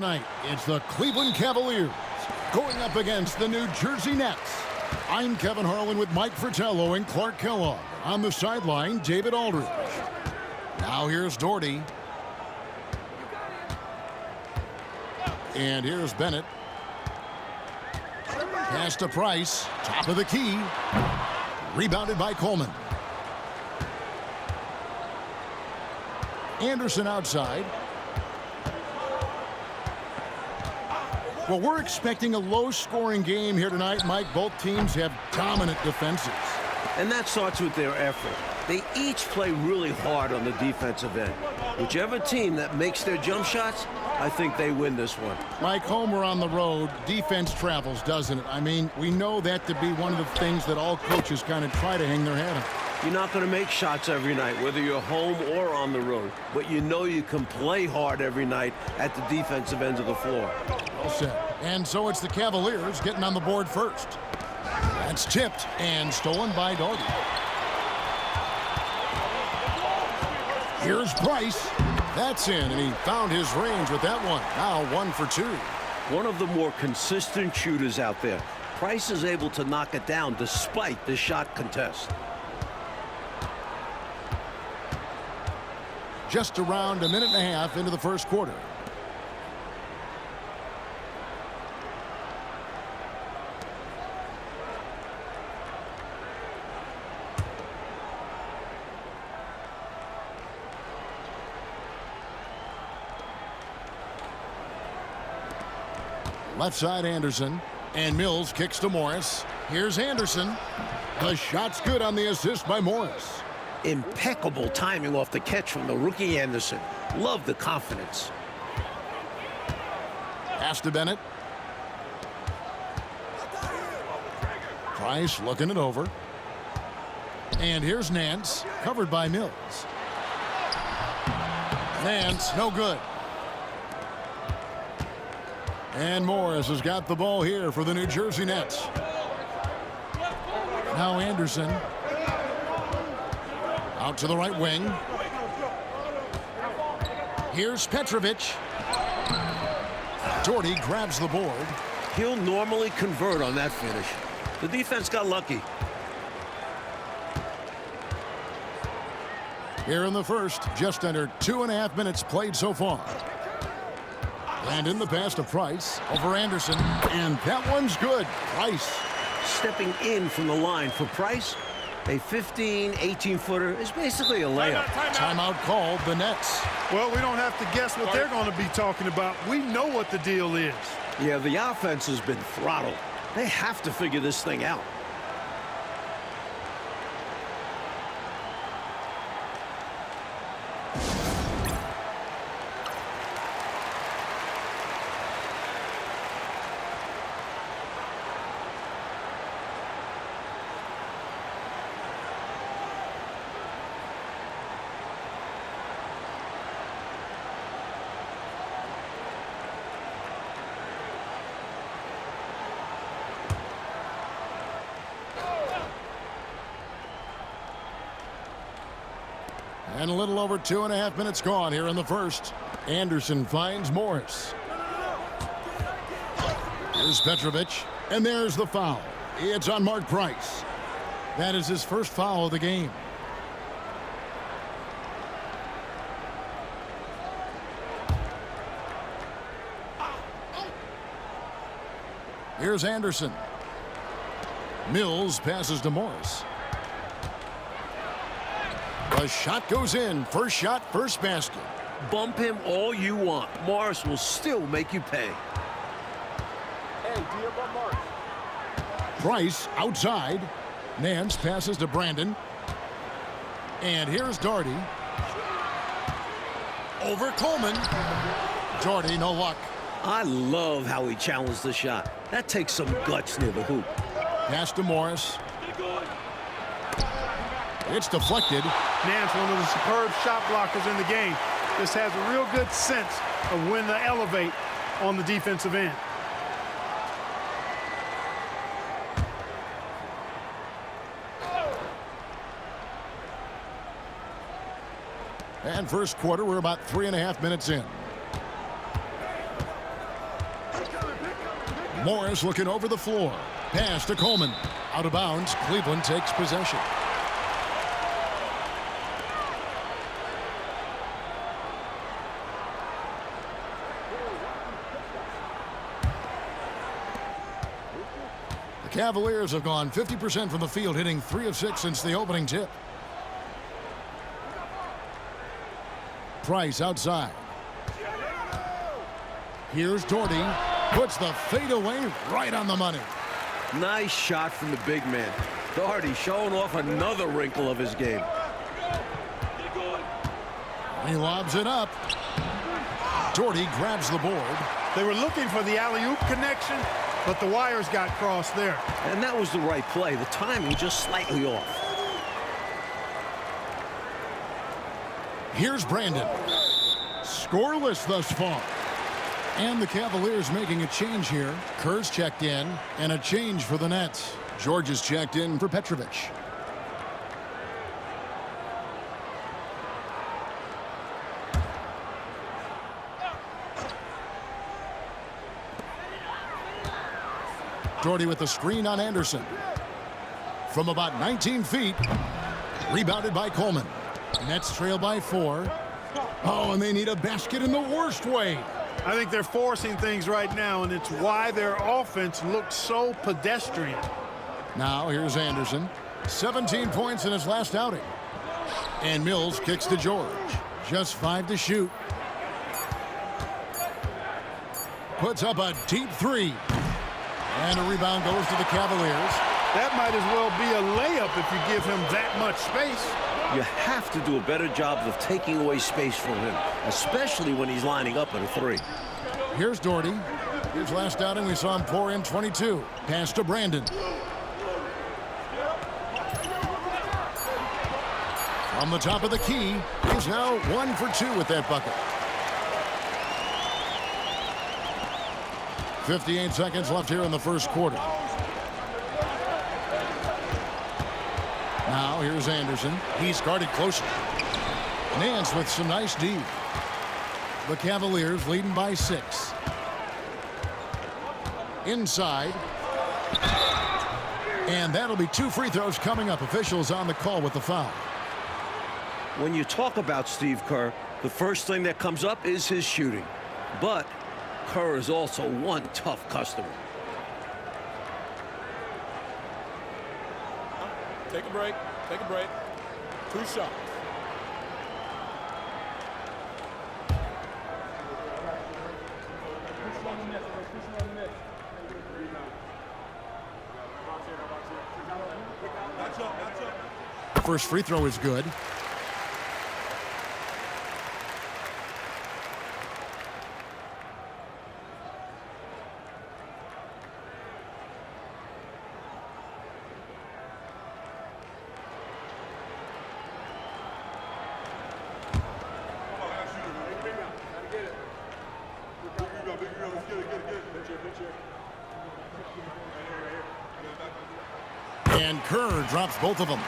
Tonight, it's the Cleveland Cavaliers going up against the New Jersey Nets. I'm Kevin Harlan with Mike Fratello and Clark Kellogg. On the sideline, David Aldridge. Now here's Doherty. And here's Bennett. Pass to Price. Top of the key. Rebounded by Coleman. Anderson outside. Well, we're expecting a low-scoring game here tonight, Mike. Both teams have dominant defenses. And that starts with their effort. They each play really hard on the defensive end. Whichever team that makes their jump shots, I think they win this one. Mike, home or on the road, defense travels, doesn't it? I mean, we know that to be one of the things that all coaches kind of try to hang their hat on. You're not going to make shots every night, whether you're home or on the road. But you know you can play hard every night at the defensive end of the floor. Well said. And so it's the Cavaliers getting on the board first. That's tipped and stolen by Doherty. Here's Price. That's in, and he found his range with that one. Now 1 for 2. One of the more consistent shooters out there. Price is able to knock it down despite the shot contest. Just around a minute and a half into the first quarter. Left side Anderson, and Mills kicks to Morris. Here's Anderson. The shot's good on the assist by Morris. Impeccable timing off the catch from the rookie Anderson. Love the confidence. Pass to Bennett. Price looking it over. And here's Nance, covered by Mills. Nance, no good. And Morris has got the ball here for the New Jersey Nets. Now Anderson. Out to the right wing. Here's Petrovic. Doherty grabs the board. He'll normally convert on that finish. The defense got lucky. Here in the first, just under 2.5 minutes played so far. And in the pass to Price over Anderson. And that one's good. Price. Stepping in from the line for Price. A 15, 18-footer is basically a layup. Timeout called the Nets. Well, we don't have to guess what they're going to be talking about. We know what the deal is. Yeah, the offense has been throttled. They have to figure this thing out. And a little over 2.5 minutes gone here in the first. Anderson finds Morris. Here's Petrovic. And there's the foul. It's on Mark Price. That is his first foul of the game. Here's Anderson. Mills passes to Morris. The shot goes in. First shot, first basket. Bump him all you want. Morris will still make you pay. Hey, do you bump Morris? Price outside. Nance passes to Brandon. And here's Doherty. Over Coleman. Doherty, no luck. I love how he challenged the shot. That takes some guts near the hoop. Pass to Morris. It's deflected. Nance, one of the superb shot blockers in the game, just has a real good sense of when to elevate on the defensive end. And first quarter, we're about 3.5 minutes in. Morris looking over the floor. Pass to Coleman. Out of bounds. Cleveland takes possession. The Cavaliers have gone 50% from the field, hitting 3 of 6 since the opening tip. Price outside. Here's Doherty. Puts the fadeaway right on the money. Nice shot from the big man. Doherty showing off another wrinkle of his game. He lobs it up. Doherty grabs the board. They were looking for the alley-oop connection, but the wires got crossed there. And that was the right play. The timing just slightly off. Here's Brandon. Scoreless thus far. And the Cavaliers making a change here. Kerr's checked in, and a change for the Nets. George is checked in for Petrovic. Doherty with the screen on Anderson. From about 19 feet. Rebounded by Coleman. Nets trail by 4. Oh, and they need a basket in the worst way. I think they're forcing things right now, and it's why their offense looks so pedestrian. Now here's Anderson. 17 points in his last outing. And Mills kicks to George. Just 5 to shoot. Puts up a deep 3. And a rebound goes to the Cavaliers. That might as well be a layup if you give him that much space. You have to do a better job of taking away space from him, especially when he's lining up at a 3. Here's Doherty. His last outing, we saw him pour in 22. Pass to Brandon. From the top of the key, he's now 1 for 2 with that bucket. 58 seconds left here in the first quarter. Now here's Anderson. He's guarded closely. Nance with some nice D. The Cavaliers leading by 6. Inside. And that'll be 2 free throws coming up. Officials on the call with the foul. When you talk about Steve Kerr, the first thing that comes up is his shooting. But Kerr is also one tough customer. Take a break. Take a break. 2 shots. The first free throw is good. And Kerr drops both of them.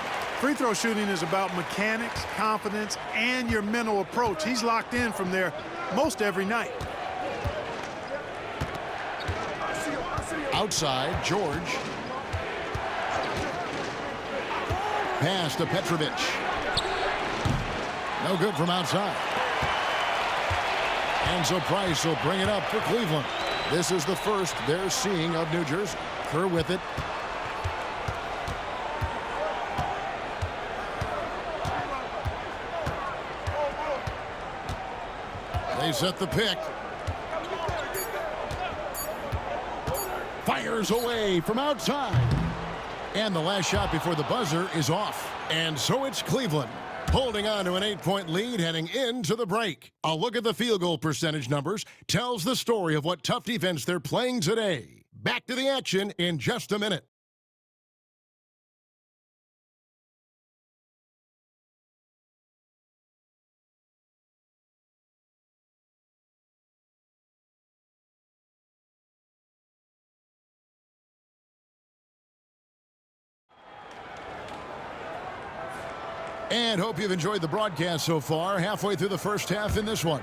Free throw shooting is about mechanics, confidence, and your mental approach. He's locked in from there most every night. Outside, George. Pass to Petrovic. No good from outside. And so Price will bring it up for Cleveland. This is the first they're seeing of New Jersey. Kerr with it. They set the pick. Fires away from outside. And the last shot before the buzzer is off. And so it's Cleveland holding on to an 8-point lead heading into the break. A look at the field goal percentage numbers tells the story of what tough defense they're playing today. Back to the action in just a minute. And hope you've enjoyed the broadcast so far. Halfway through the first half in this one.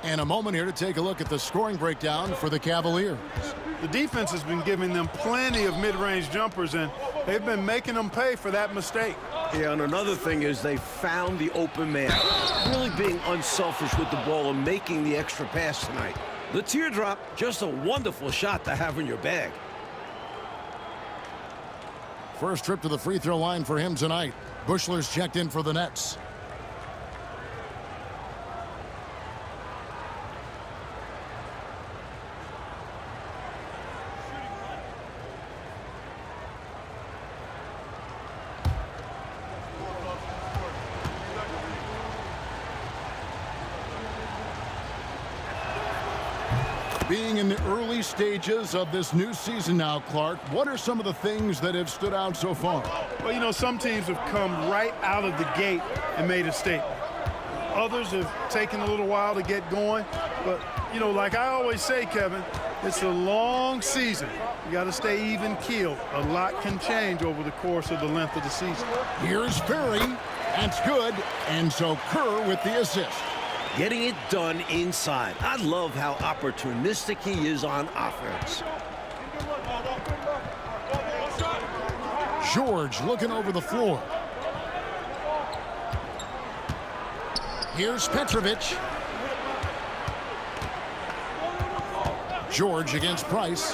And a moment here to take a look at the scoring breakdown for the Cavaliers. The defense has been giving them plenty of mid-range jumpers, and they've been making them pay for that mistake. Yeah, and another thing is they found the open man. Really being unselfish with the ball and making the extra pass tonight. The teardrop, just a wonderful shot to have in your bag. First trip to the free throw line for him tonight. Bushler's checked in for the Nets. Being in the early stages of this new season now, Clark, what are some of the things that have stood out so far? Well, you know, some teams have come right out of the gate and made a statement. Others have taken a little while to get going. But, you know, like I always say, Kevin, it's a long season. You got to stay even keeled. A lot can change over the course of the length of the season. Here's Ferry. That's good. And so Kerr with the assist. Getting it done inside. I love how opportunistic he is on offense. George looking over the floor. Here's Petrovic. George against Price.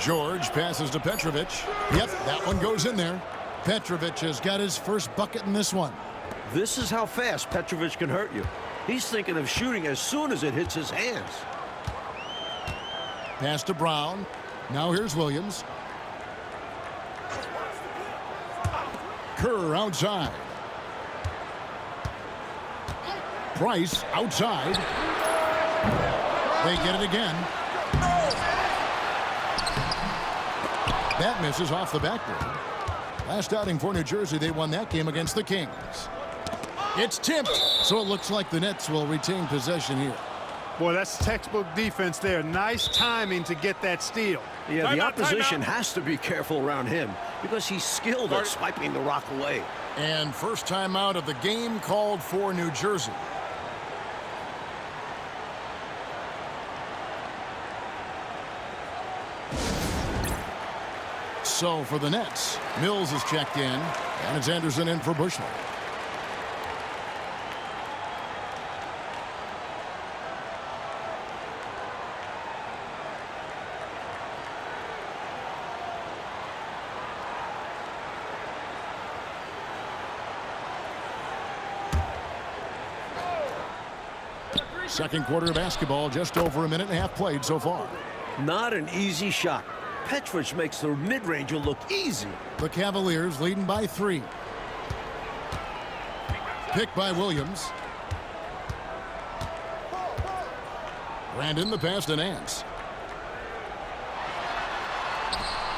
George passes to Petrovic. Yep, that one goes in there. Petrovic has got his first bucket in this one. This is how fast Petrovic can hurt you. He's thinking of shooting as soon as it hits his hands. Pass to Brown. Now here's Williams. Kerr outside. Price outside. They get it again. That misses off the backboard. Last outing for New Jersey, they won that game against the Kings. It's tipped, so it looks like the Nets will retain possession here. Boy, that's textbook defense there. Nice timing to get that steal. Yeah, the opposition has to be careful around him because he's skilled at swiping the rock away. And first timeout of the game called for New Jersey. So for the Nets, Mills is checked in, and it's Anderson in for Bushler. Second quarter of basketball, just over a minute and a half played so far. Not an easy shot. Petrovic makes the mid-ranger look easy. The Cavaliers leading by 3. Picked by Williams. Brandon, the pass to Nance.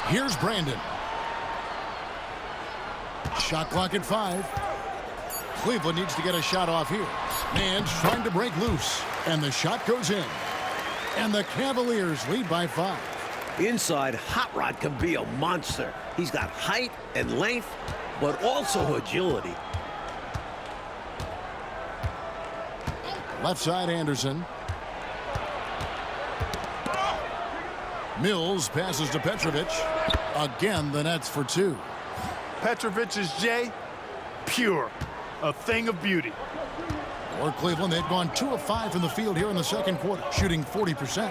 Here's Brandon. Shot clock at 5. Cleveland needs to get a shot off here. Nance trying to break loose. And the shot goes in. And the Cavaliers lead by 5. Inside, Hot Rod can be a monster. He's got height and length, but also agility. Left side, Anderson. Mills passes to Petrovic. Again, the Nets for 2. Petrovic's J, pure. A thing of beauty. For Cleveland, they've gone 2 of 5 from the field here in the second quarter, shooting 40%.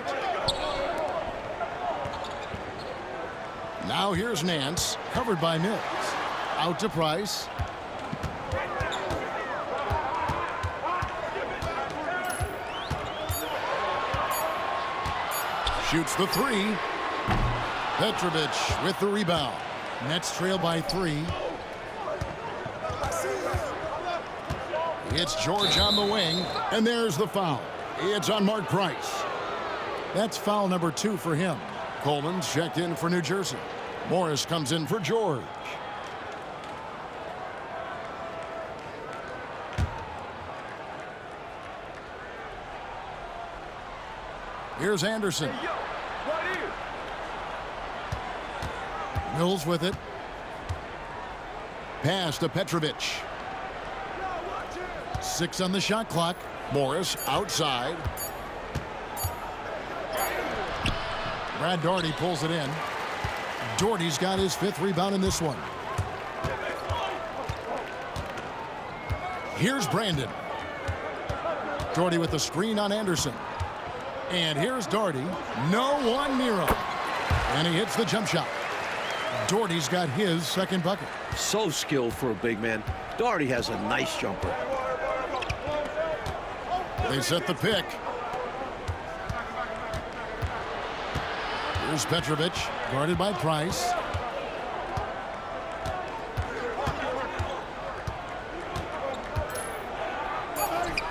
Now here's Nance, covered by Mills. Out to Price. Shoots the 3. Petrovic with the rebound. Nets trail by 3. It's George on the wing, and there's the foul. It's on Mark Price. That's foul number 2 for him. Coleman's checked in for New Jersey. Morris comes in for George. Here's Anderson. Mills with it. Pass to Petrovic. 6 on the shot clock. Morris outside. Brad Daugherty pulls it in. Daugherty's got his 5th rebound in this one. Here's Brandon. Daugherty with the screen on Anderson. And here's Daugherty. No one near him. And he hits the jump shot. Daugherty's got his 2nd bucket. So skilled for a big man. Daugherty has a nice jumper. They set the pick. Here's Petrovic, guarded by Price.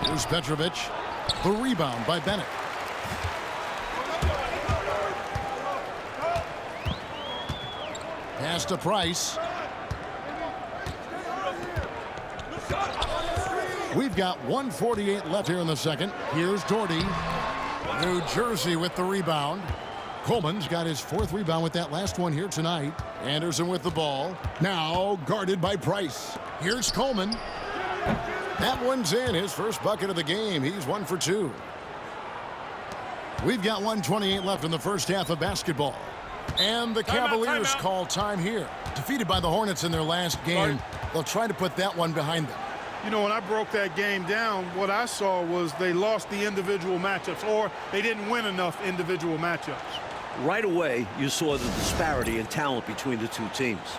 Here's Petrovic. The rebound by Bennett. Pass to Price. We've got 1:48 left here in the second. Here's Daugherty. New Jersey with the rebound. Coleman's got his 4th rebound with that last one here tonight. Anderson with the ball. Now guarded by Price. Here's Coleman. That one's in. His 1st bucket of the game. He's 1 for 2. We've got 1:28 left in the first half of basketball. And the Cavaliers call time here. Defeated by the Hornets in their last game. They'll try to put that one behind them. You know, when I broke that game down, what I saw was they lost the individual matchups, or they didn't win enough individual matchups. Right away, you saw the disparity in talent between the two teams.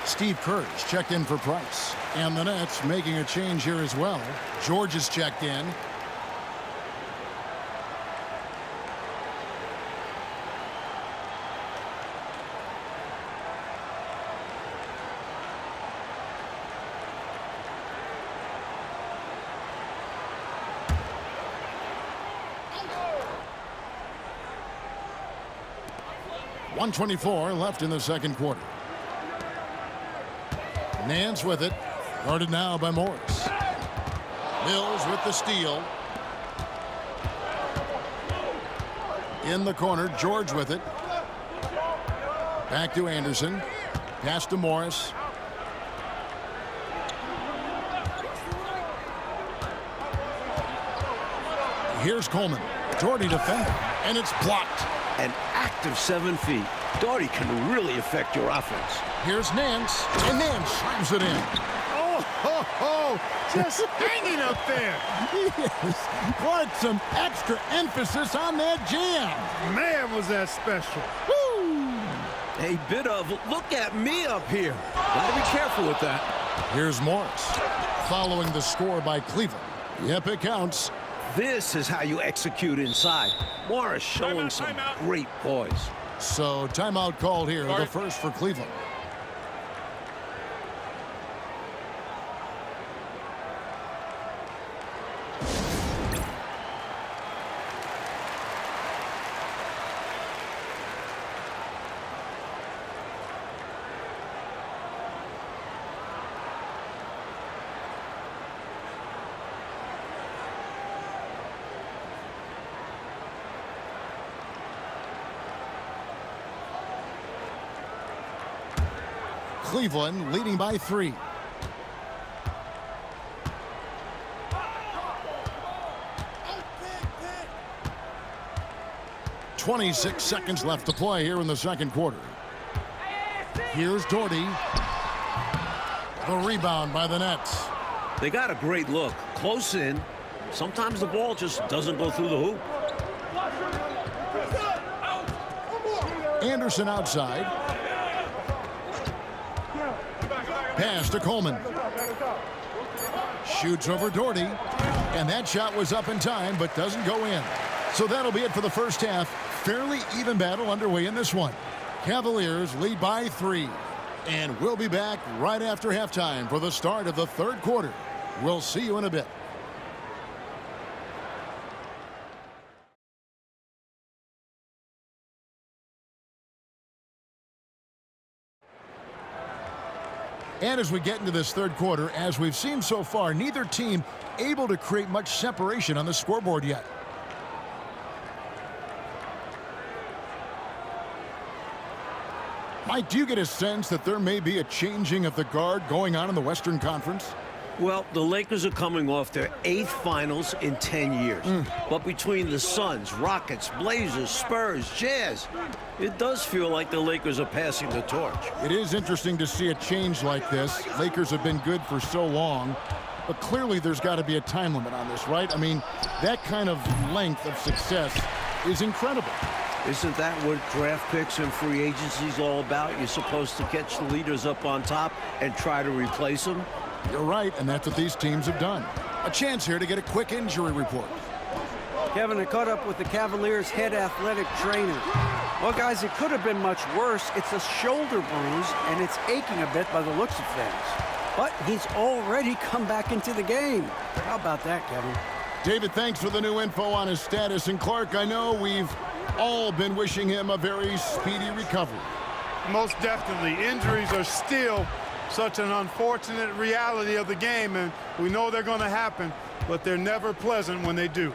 Steve Kerr's checked in for Price. And the Nets making a change here as well. George is checked in. .124 left in the second quarter. Nance with it. Guarded now by Morris. Mills with the steal. In the corner, George with it. Back to Anderson. Pass to Morris. Here's Coleman. Daugherty defender. And it's blocked. An active 7 feet. Daugherty can really affect your offense. Here's Nance. And Nance slams it in. Oh, ho, ho. Just hanging up there. Yes. Put some extra emphasis on that jam. Man, was that special. Woo! A bit of look at me up here. Gotta be careful with that. Here's Morris. Following the score by Cleveland. Yep, it counts. This is how you execute inside. Morris showing some great poise. So timeout called here, the first for Cleveland. Cleveland leading by 3. "26 seconds left to play here in the second quarter. Here's Doherty. The rebound by the Nets. They got a great look. Close in. Sometimes the ball just doesn't go through the hoop. Anderson outside. Pass to Coleman. Shoots over Doherty. And that shot was up in time, but doesn't go in. So that'll be it for the first half. Fairly even battle underway in this one. Cavaliers lead by 3. And we'll be back right after halftime for the start of the third quarter. We'll see you in a bit. And as we get into this third quarter, as we've seen so far, neither team able to create much separation on the scoreboard yet. Mike, do you get a sense that there may be a changing of the guard going on in the Western Conference? Well, the Lakers are coming off their 8th finals in 10 years. But between the Suns, Rockets, Blazers, Spurs, Jazz, it does feel like the Lakers are passing the torch. It is interesting to see a change like this. Lakers have been good for so long, but clearly there's got to be a time limit on this, right? I mean, that kind of length of success is incredible. Isn't that what draft picks and free agency is all about? You're supposed to catch the leaders up on top and try to replace them? You're right, and that's what these teams have done. A chance here to get a quick injury report. Kevin, I caught up with the Cavaliers' head athletic trainer. Well, guys, it could have been much worse. It's a shoulder bruise, and it's aching a bit by the looks of things. But he's already come back into the game. How about that, Kevin? David, thanks for the new info on his status. And Clark, I know we've all been wishing him a very speedy recovery. Most definitely. Injuries are still such an unfortunate reality of the game, and we know they're going to happen, but they're never pleasant when they do.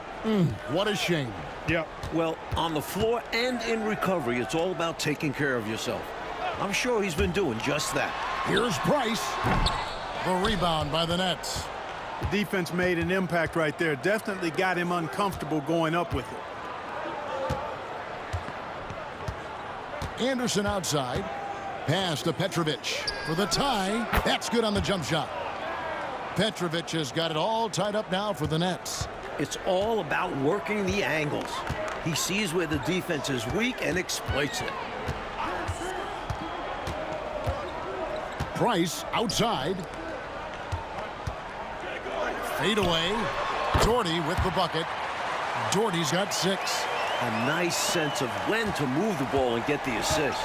What a shame. Yep. Well, on the floor and in recovery, it's all about taking care of yourself. I'm sure he's been doing just that. Here's Price. The rebound by the Nets. The defense made an impact right there. Definitely got him uncomfortable going up with it. Anderson outside. Pass to Petrovic for the tie. That's good on the jump shot. Petrovic has got it all tied up now for the Nets. It's all about working the angles. He sees where the defense is weak and exploits it. Price outside. Fade away. Doherty with the bucket. Doherty's got 6. A nice sense of when to move the ball and get the assist.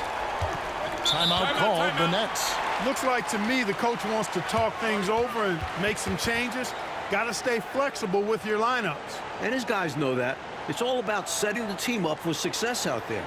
Timeout called the Nets. Looks like to me the coach wants to talk things over and make some changes. Got to stay flexible with your lineups. And his guys know that. It's all about setting the team up for success out there.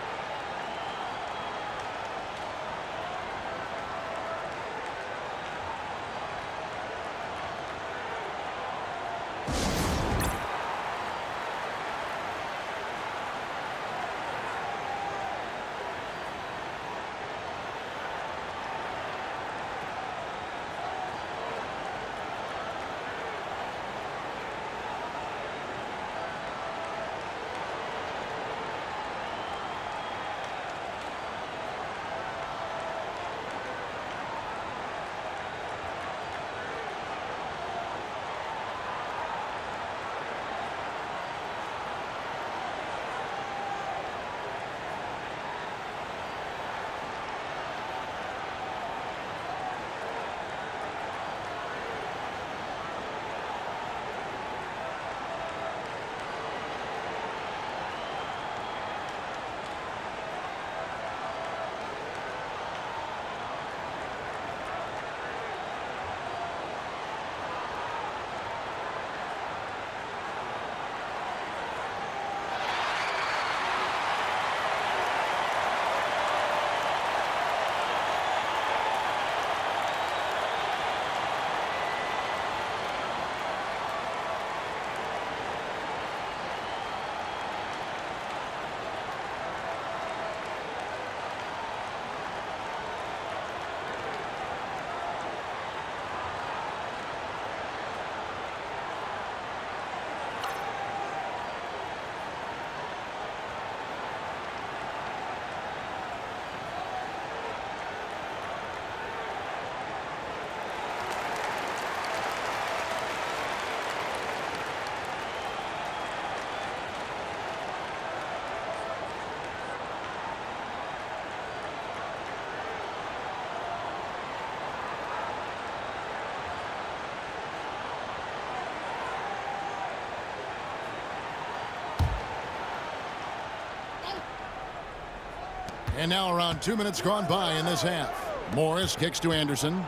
And now around 2 minutes gone by in this half. Morris kicks to Anderson.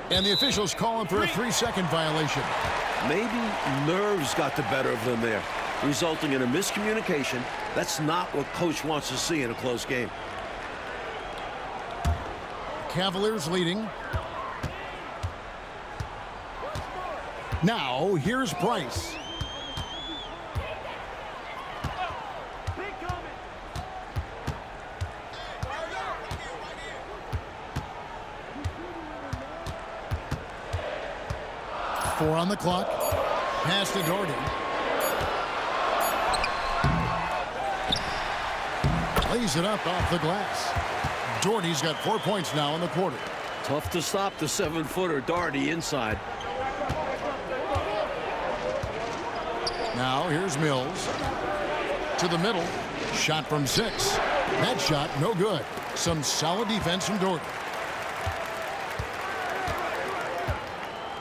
And the officials call him for a 3-second violation. Maybe nerves got the better of them there, resulting in a miscommunication. That's not what coach wants to see in a close game. Cavaliers leading. Now, here's Price. Four on the clock. Pass to Doherty. Lays it up off the glass. Doherty's got 4 points now in the quarter. Tough to stop the 7-footer Doherty inside. Now here's Mills. To the middle. Shot from 6. That shot no good. Some solid defense from Doherty.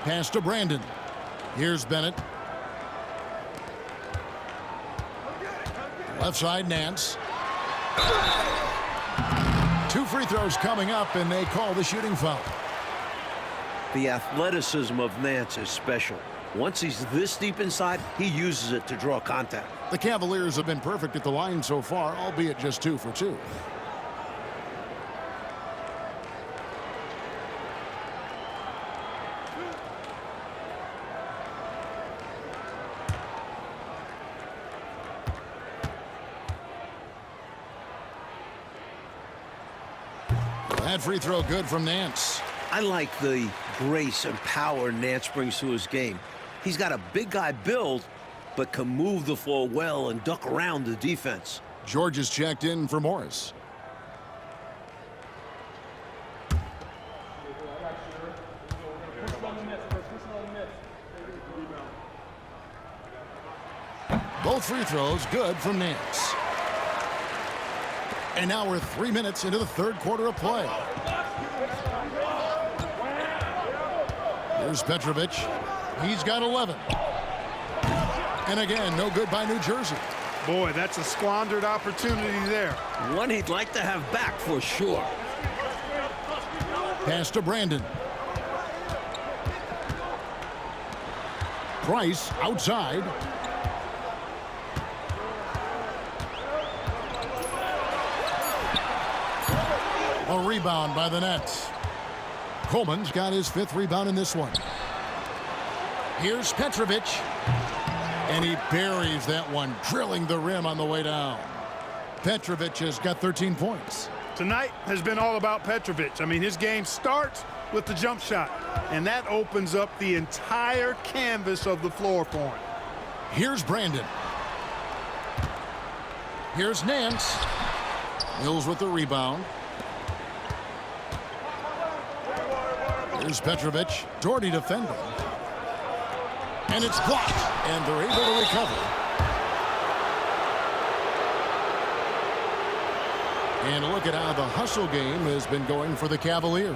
Pass to Brandon. Here's Bennett. Left side, Nance. 2 free throws coming up, and they call the shooting foul. The athleticism of Nance is special. Once he's this deep inside, he uses it to draw contact. The Cavaliers have been perfect at the line so far, albeit just 2 for 2. That free throw good from Nance. I like the grace and power Nance brings to his game. He's got a big guy build, but can move the floor well and duck around the defense. George is checked in for Morris. Both free throws good from Nance. And now we're 3 minutes into the third quarter of play. Here's Petrovic. He's got 11. And again, no good by New Jersey. Boy, that's a squandered opportunity there. One he'd like to have back for sure. Pass to Brandon. Price outside. A rebound by the Nets. Coleman's got his 5th rebound in this one. Here's Petrovic. And he buries that one, drilling the rim on the way down. Petrovic has got 13 points. Tonight has been all about Petrovic. I mean, his game starts with the jump shot, and that opens up the entire canvas of the floor for him. Here's Brandon. Here's Nance. Mills with the rebound. Here's Petrovic. Doherty defending. And it's blocked. And they're able to recover. And look at how the hustle game has been going for the Cavaliers.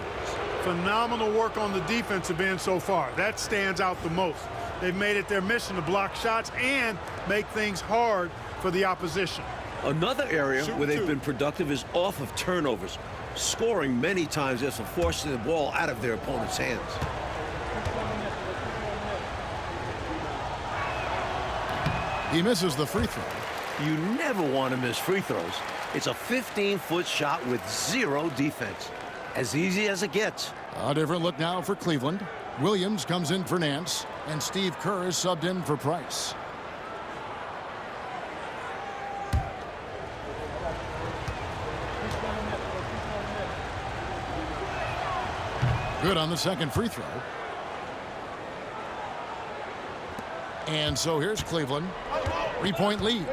Phenomenal work on the defensive end so far. That stands out the most. They've made it their mission to block shots and make things hard for the opposition. Another area where they've been productive is off of turnovers, scoring many times after forcing the ball out of their opponent's hands. He misses the free throw. You never want to miss free throws. It's a 15-foot shot with 0 defense. As easy as it gets. A different look now for Cleveland. Williams comes in for Nance, and Steve Kerr is subbed in for Price. Good on the second free throw. And so here's Cleveland. 3-point lead.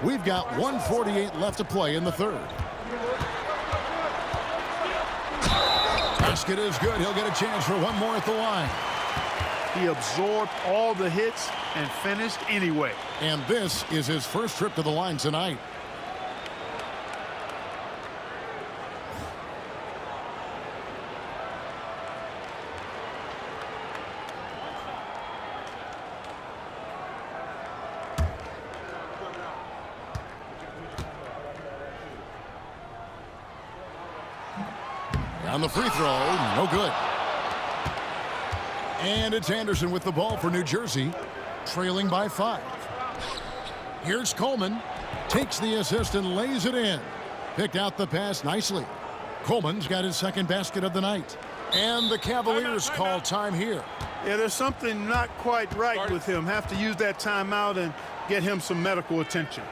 We've got 1:48 left to play in the third. Basket is good. He'll get a chance for one more at the line. He absorbed all the hits and finished anyway. And this is his first trip to the line tonight. On the free throw, no good. And it's Anderson with the ball for New Jersey, trailing by 5. Here's Coleman. Takes the assist and lays it in. Picked out the pass nicely. Coleman's got his second basket of the night. And the Cavaliers call time here. Yeah, there's something not quite right with him. Have to use that timeout and get him some medical attention.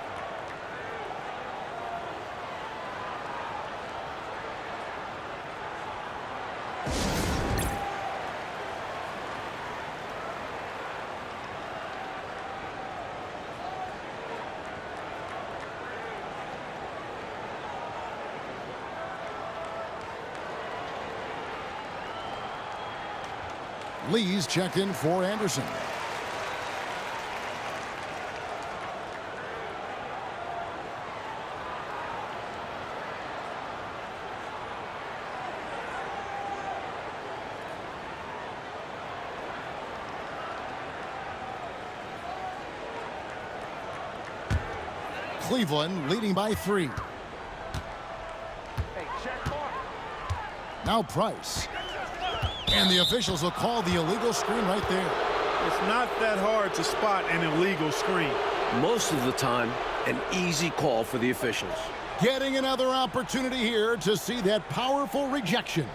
Lee's checked in for Anderson. Cleveland leading by 3. Now Price. And the officials will call the illegal screen right there. It's not that hard to spot an illegal screen. Most of the time, an easy call for the officials. Getting another opportunity here to see that powerful rejection.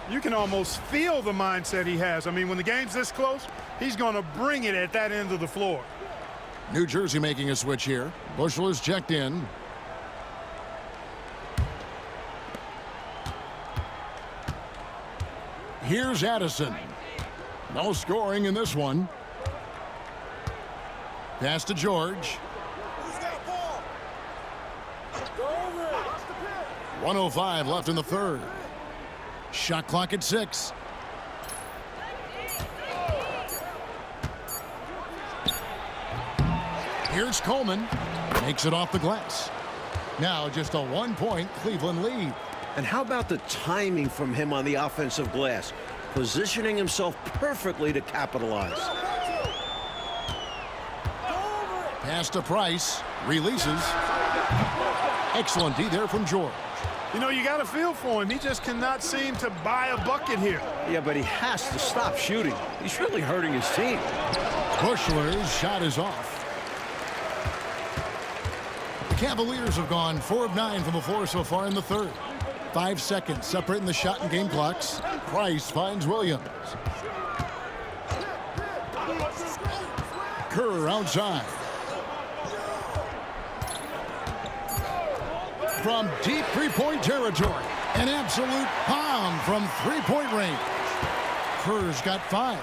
You can almost feel the mindset he has. I mean, when the game's this close, he's going to bring it at that end of the floor. New Jersey making a switch here. Bushler's checked in. Here's Addison. No scoring in this one. Pass to George. 1:05 left in the third. Shot clock at 6. Here's Coleman. Makes it off the glass. Now just a 1-point Cleveland lead. And how about the timing from him on the offensive glass? Positioning himself perfectly to capitalize. Pass to Price. Releases. Excellent D there from George. You know, you got a feel for him. He just cannot seem to buy a bucket here. Yeah, but he has to stop shooting. He's really hurting his team. Bushler's shot is off. The Cavaliers have gone 4 of 9 from the floor so far in the third. 5 seconds separating the shot and game clocks. Price finds Williams. Kerr outside. From deep three-point territory. An absolute bomb from three-point range. Kerr's got 5.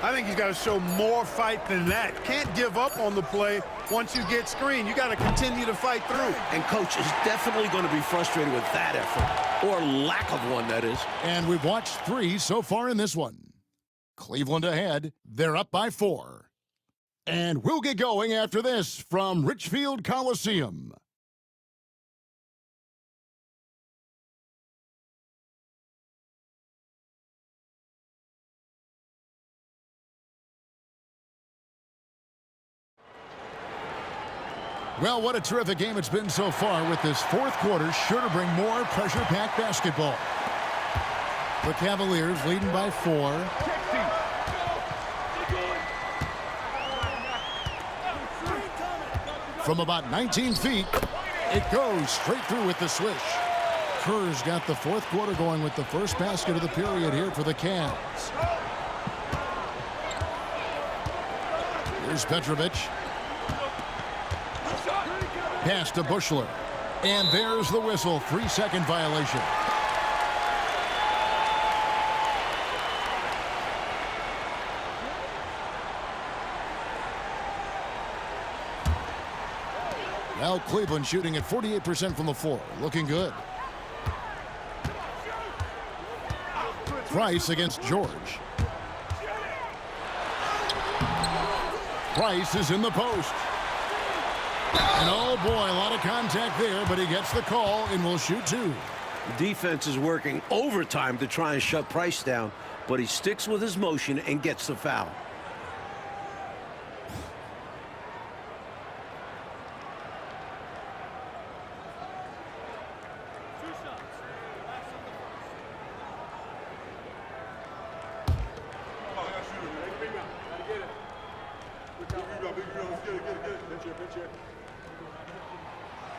I think he's got to show more fight than that. Can't give up on the play once you get screened. You got to continue to fight through. And coach is definitely going to be frustrated with that effort, or lack of one, that is. And we've watched 3 so far in this one. Cleveland ahead. They're up by 4. And we'll get going after this from Richfield Coliseum. Well, what a terrific game it's been so far, with this fourth quarter sure to bring more pressure-packed basketball. The Cavaliers leading by 4. From about 19 feet, it goes straight through with the swish. Kerr's got the fourth quarter going with the first basket of the period here for the Cavs. Here's Petrovic. Pass to Bushler. And there's the whistle. 3-second violation. Well, Cleveland shooting at 48% from the floor. Looking good. Price against George. Price is in the post. And oh boy, a lot of contact there, but he gets the call and will shoot 2. The defense is working overtime to try and shut Price down, but he sticks with his motion and gets the foul.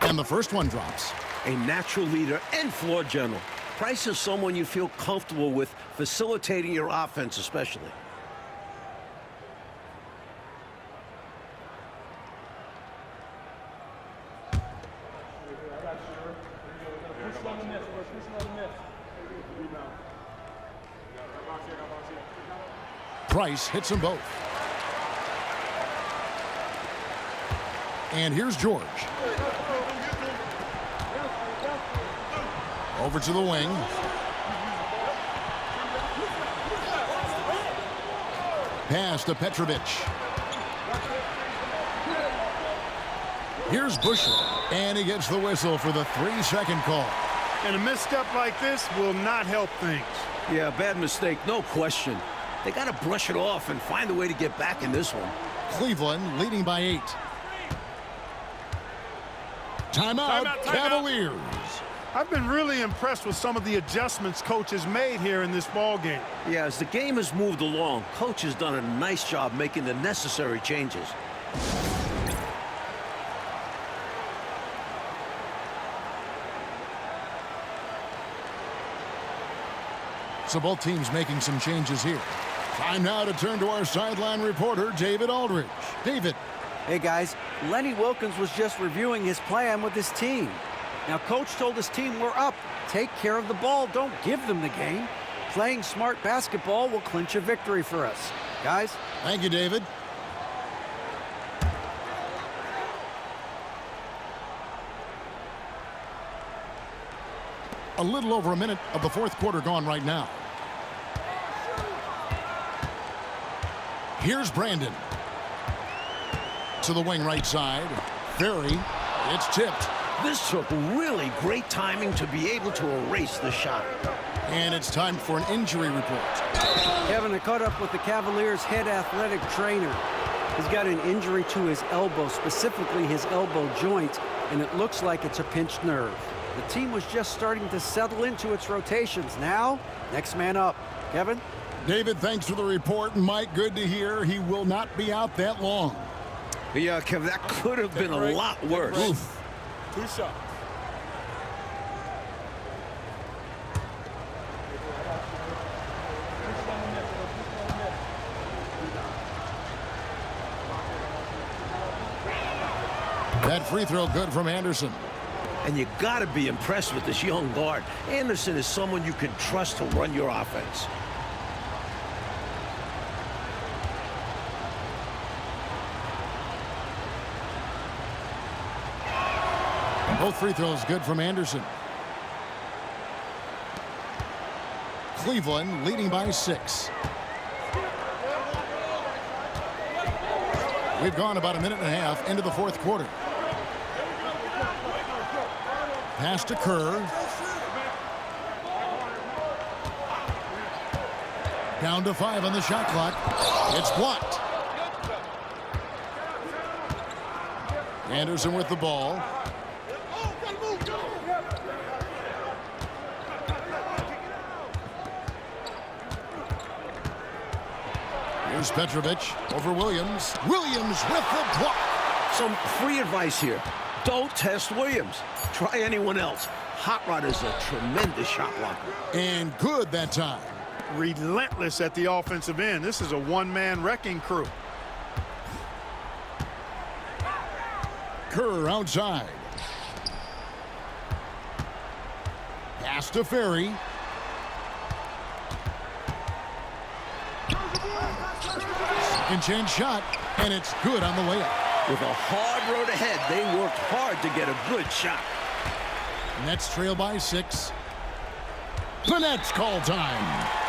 And the first one drops. A natural leader and floor general. Price is someone you feel comfortable with facilitating your offense especially. Price hits them both. And here's George. Over to the wing. Pass to Petrovic. Here's Busher. And he gets the whistle for the 3-second call. And a misstep like this will not help things. Yeah, bad mistake, no question. They got to brush it off and find a way to get back in this one. Cleveland leading by 8. Timeout, Cavaliers. I've been really impressed with some of the adjustments coach has made here in this ball game. Yeah, as the game has moved along, coach has done a nice job making the necessary changes. So both teams making some changes here. Time now to turn to our sideline reporter, David Aldridge. David. Hey, guys. Lenny Wilkens was just reviewing his plan with his team. Now, coach told his team, we're up. Take care of the ball. Don't give them the game. Playing smart basketball will clinch a victory for us. Guys? Thank you, David. A little over a minute of the fourth quarter gone right now. Here's Brandon. To the wing right side. Ferry. It's tipped. This took really great timing to be able to erase the shot. And it's time for an injury report. Kevin, I caught up with the Cavaliers' head athletic trainer. He's got an injury to his elbow, specifically his elbow joint, and it looks like it's a pinched nerve. The team was just starting to settle into its rotations. Now, next man up. Kevin? David, thanks for the report. And Mike, good to hear he will not be out that long. Yeah, Kevin, that could have been a lot worse. Oof. 2 shots. That free throw good from Anderson. And you got to be impressed with this young guard. Anderson is someone you can trust to run your offense. Both free throws good from Anderson. Cleveland leading by 6. We've gone about a minute and a half into the fourth quarter. Pass to Kerr. Down to 5 on the shot clock. It's blocked. Anderson with the ball. Here's Petrovic over Williams. Williams with the block. Some free advice here. Don't test Williams. Try anyone else. Hot Rod is a tremendous shot blocker. And good that time. Relentless at the offensive end. This is a one-man wrecking crew. Kerr outside. Pass to Ferry. Second chance shot, and it's good on the way up. With a hard road ahead, they worked hard to get a good shot. Nets trail by 6. The Nets call time.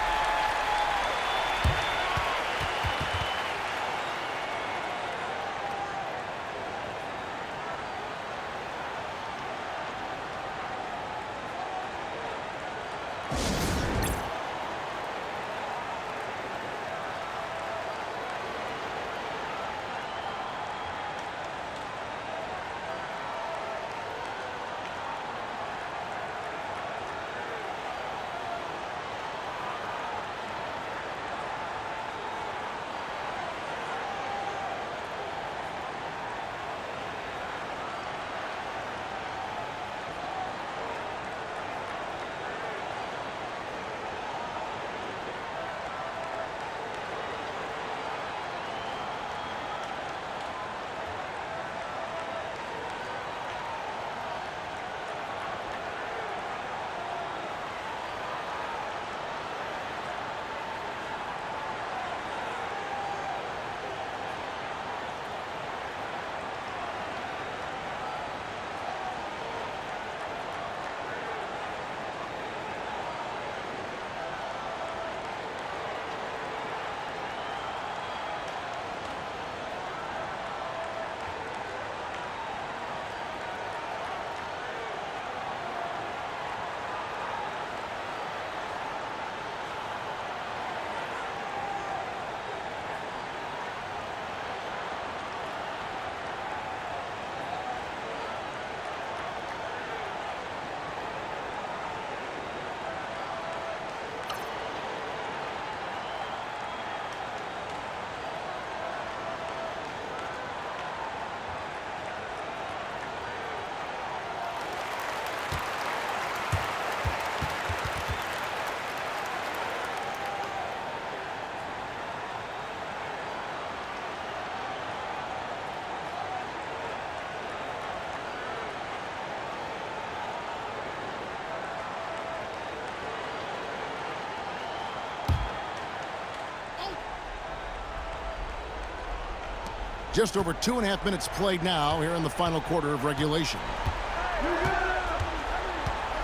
Just over 2.5 minutes played now here in the final quarter of regulation.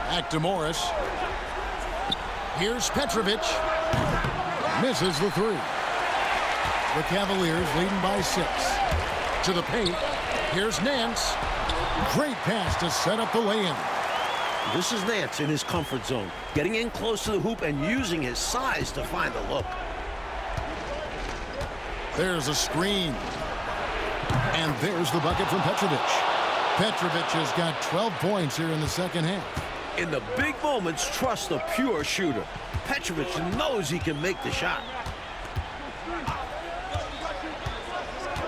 Back to Morris. Here's Petrovic. Misses the three. The Cavaliers leading by 6. To the paint. Here's Nance. Great pass to set up the lay-in. This is Nance in his comfort zone, getting in close to the hoop and using his size to find the look. There's a screen. And there's the bucket from Petrovic. Petrovic has got 12 points here in the second half. In the big moments, trust the pure shooter. Petrovic knows he can make the shot.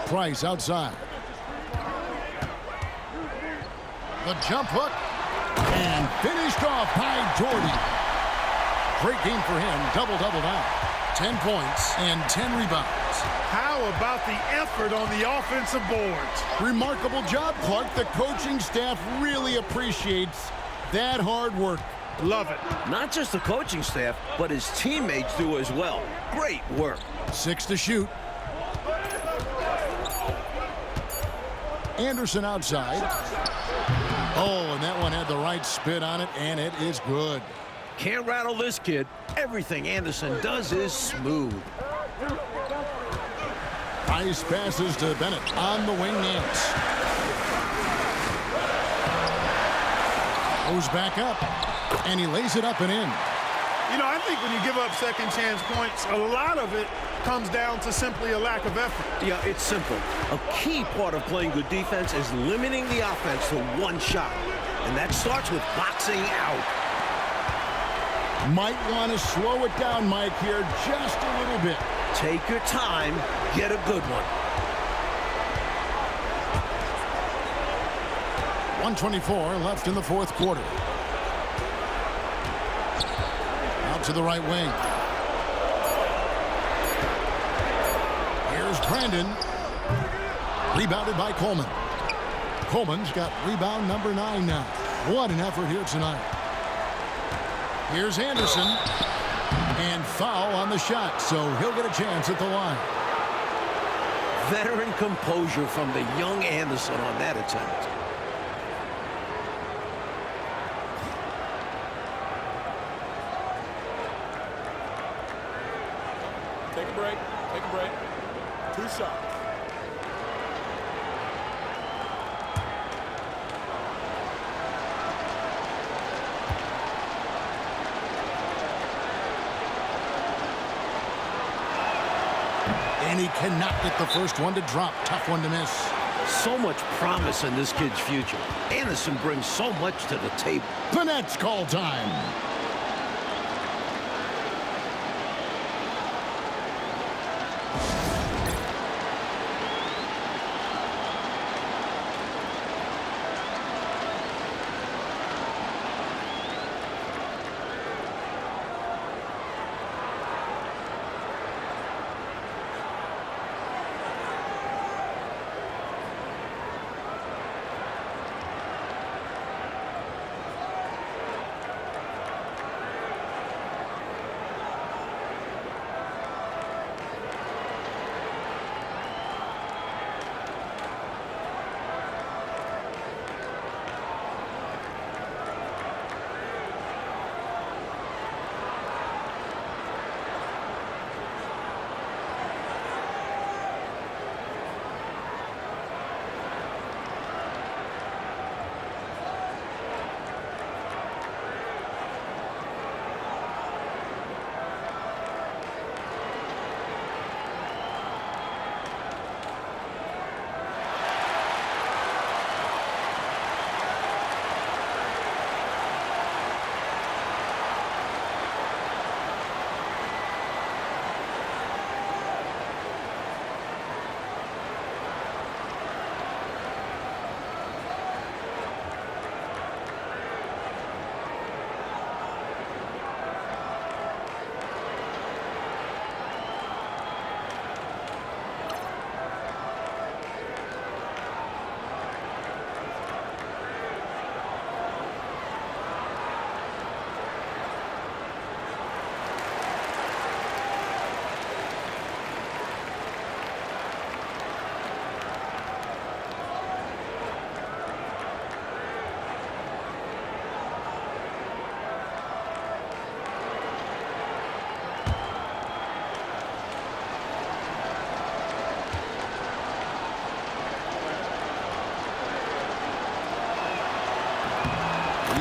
Price outside. The jump hook. And finished off by Jordy. Great game for him. Double-double now. 10 points and 10 rebounds. How about the effort on the offensive boards? Remarkable job, Clark. The coaching staff really appreciates that hard work. Love it. Not just the coaching staff, but his teammates do as well. Great work. 6 to shoot. Anderson outside. Oh, and that one had the right spin on it, and it is good. Can't rattle this kid. Everything Anderson does is smooth. Nice passes to Bennett on the wing. Nance goes back up, and he lays it up and in. You know, I think when you give up second chance points, a lot of it comes down to simply a lack of effort. Yeah, it's simple. A key part of playing good defense is limiting the offense to one shot. And that starts with boxing out. Might want to slow it down, Mike, here just a little bit. Take your time, get a good one. 1:24 left in the fourth quarter. Out to the right wing. Here's Brandon. Rebounded by Coleman. Coleman's got rebound number 9 now. What an effort here tonight. Here's Anderson. And foul on the shot, so he'll get a chance at the line. Veteran composure from the young Anderson on that attempt. Take a break. Take a break. 2 shots. And he cannot get the first one to drop. Tough one to miss. So much promise in this kid's future. Anderson brings so much to the table. The Nets call time.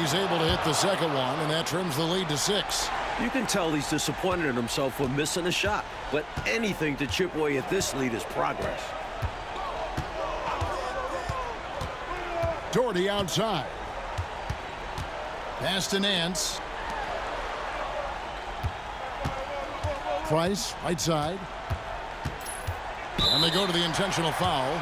He's able to hit the second one, and that trims the lead to 6. You can tell he's disappointed in himself for missing a shot, but anything to chip away at this lead is progress. Doherty outside. Pass to Nance. Price, right side. And they go to the intentional foul.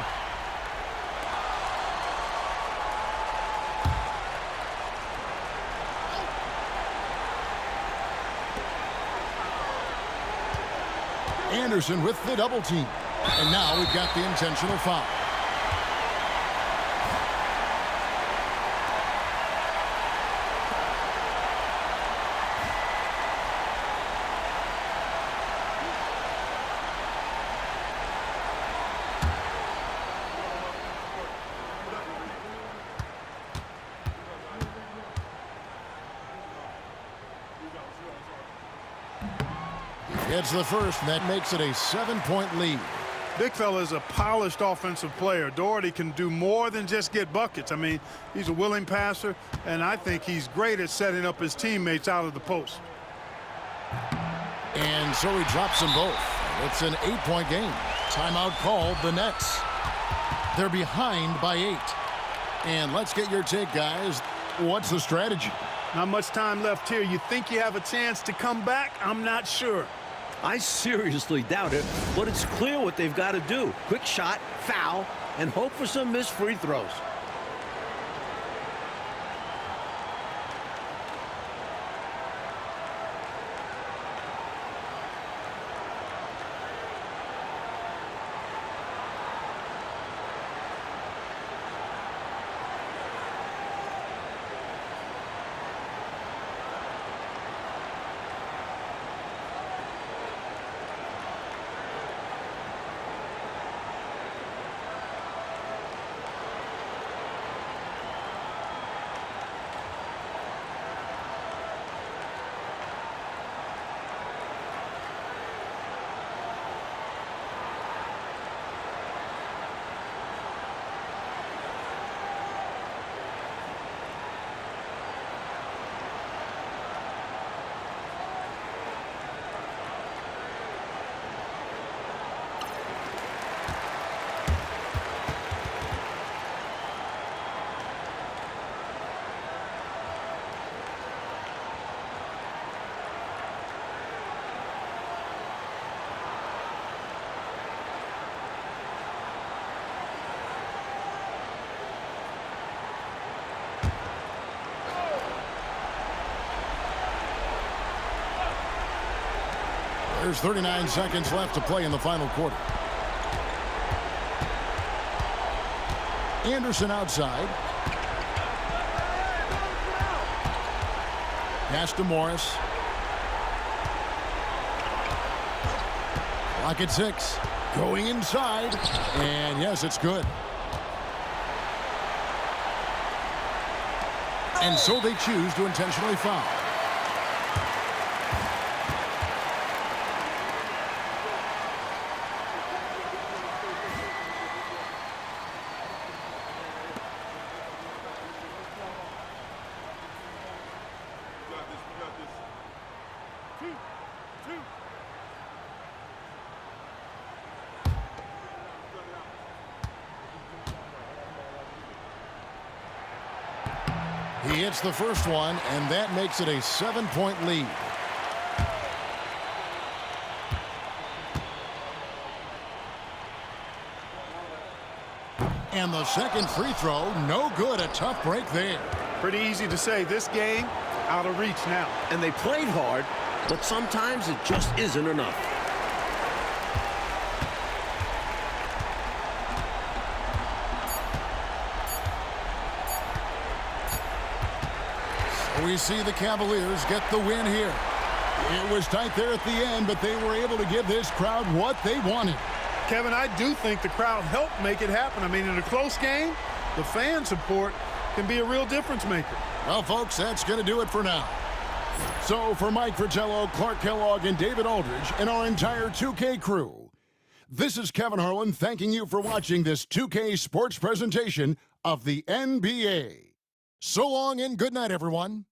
Anderson with the double team. And now we've got the intentional foul. It's the first, and that makes it a 7-point lead. Big fella is a polished offensive player. Doherty can do more than just get buckets. I mean, he's a willing passer, and I think he's great at setting up his teammates out of the post. And so he drops them both. It's an 8-point game. Timeout called, the Nets. They're behind by 8. And let's get your take, guys. What's the strategy? Not much time left here. You think you have a chance to come back? I'm not sure. I seriously doubt it, but it's clear what they've got to do. Quick shot, foul, and hope for some missed free throws. There's 39 seconds left to play in the final quarter. Anderson outside. Pass to Morris. Clock at 6. Going inside. And yes, it's good. And so they choose to intentionally foul. He hits the first one, and that makes it a 7-point lead. And the second free throw, no good. A tough break there. Pretty easy to say. This game, out of reach now. And they played hard, but sometimes it just isn't enough. We see the Cavaliers get the win here. It was tight there at the end, but they were able to give this crowd what they wanted. Kevin, I do think the crowd helped make it happen. I mean, in a close game, the fan support can be a real difference maker. Well, folks, that's going to do it for now. So for Mike Fratello, Clark Kellogg, and David Aldridge, and our entire 2K crew, this is Kevin Harlan thanking you for watching this 2K sports presentation of the NBA. So long and good night, everyone.